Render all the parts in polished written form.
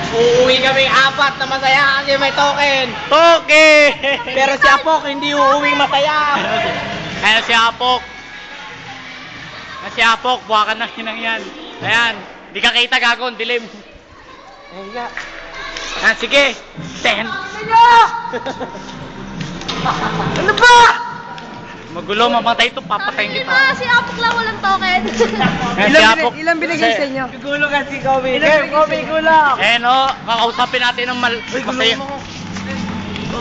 Uuwi kami apat na masaya kasi may token. Okay! Pero si Apok hindi uuwi masaya. Ayan si Apok. Ayan si Apok, buwakan ng hinang yan. Ayan, di ka kita gagawin, dilim. Ayan. Ayan, sige. 10. Ano ba? Magulo, mamatay ito, papatayin kita. Si Apok lang walang token. Ayan si Apok. Ilan binigay sa inyo? Gulo kasi Kobe. Kobe gulo. Ayan o, kakausapin natin ng masaya.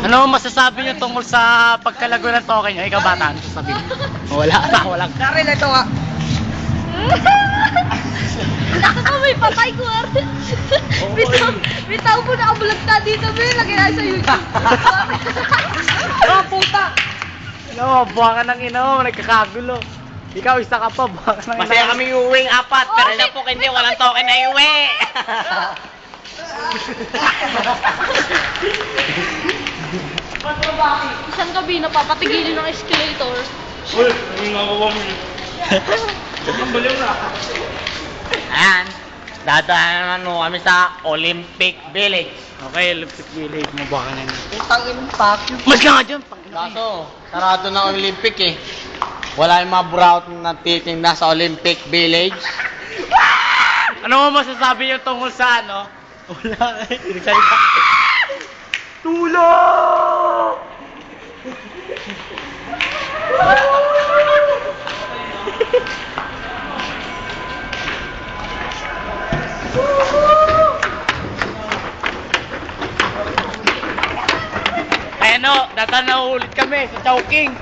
Ano masasabi niyo tungkol sa pagkalago ng token niyo? Ikaw bata, ano sasabihin? Wala. Dari na ito nga. Nakakamay patay ko. Bitaw mo na kabulagta dito, Bin. Lagyan na sa YouTube. Ah, puta! Ano, buwakan ng ina mo, nagkakagulo. Ikaw, isa ka pa, buwakan ng ina. Masaya kami uuwing apat. Pero si Apok hindi walang token na iuwi. Isang gabi napapatigilin ng escalator. Ayan. Dadaan naman mo kami sa Olympic Village. Okay, Olympic Village mo, buwakan ng ina. Putang impact. Mas ka nga dyan, Kaso, sarado ng Olympic eh. Wala yung mga buraot na titinda sa Olympic Village. Ano mo masasabi niyo tungkol sa ano? Wala eh, nagsalita. Tulong! Ano, dadaan ulit kami sa Chowking.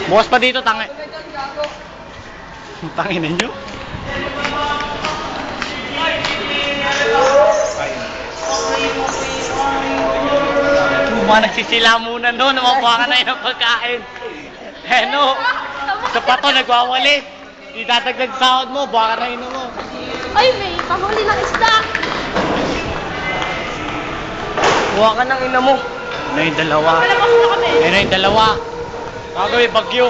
Bukas pa dito, tangin. Tangin ninyo? Mga nagsisila muna doon, namabuha ka na yun ng pagkain. Ano, sa pato, nagwawalis. Idadagdag sahod mo, buha ka na yun mo. Ay, may pahuli ng isda. Buha ka ng ina mo. Ano yung dalawa? Palabas na kami. Ano yung dalawa? Gagawin, bagyo.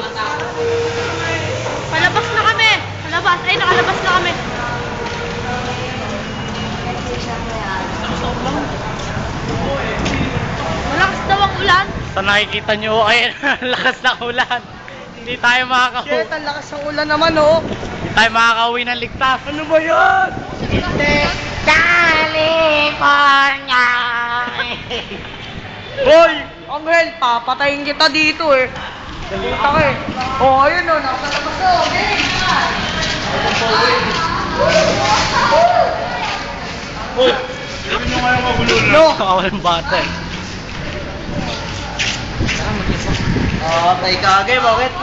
Palabas na kami. Palabas. Ay, nakalabas na kami. Malakas daw ang ulan. Sa nakikita nyo, ay, lakas ng ulan. Hindi tayo makakauwi. Shit, ang lakas ng ulan naman, oh. Hindi tayo makakauwi ng ligtas. Ano ba yan? California! Hoy! Angel, papatayin kita dito eh. Puta ka eh. Oh, ayun oh, nasa labas oh. Okay. No! Kawalan bata eh. Patay ka agay, bakit?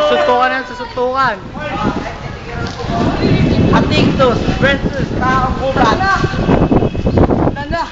Susutukan yan, susutukan. Atingtos versus taong gubat. Wala na.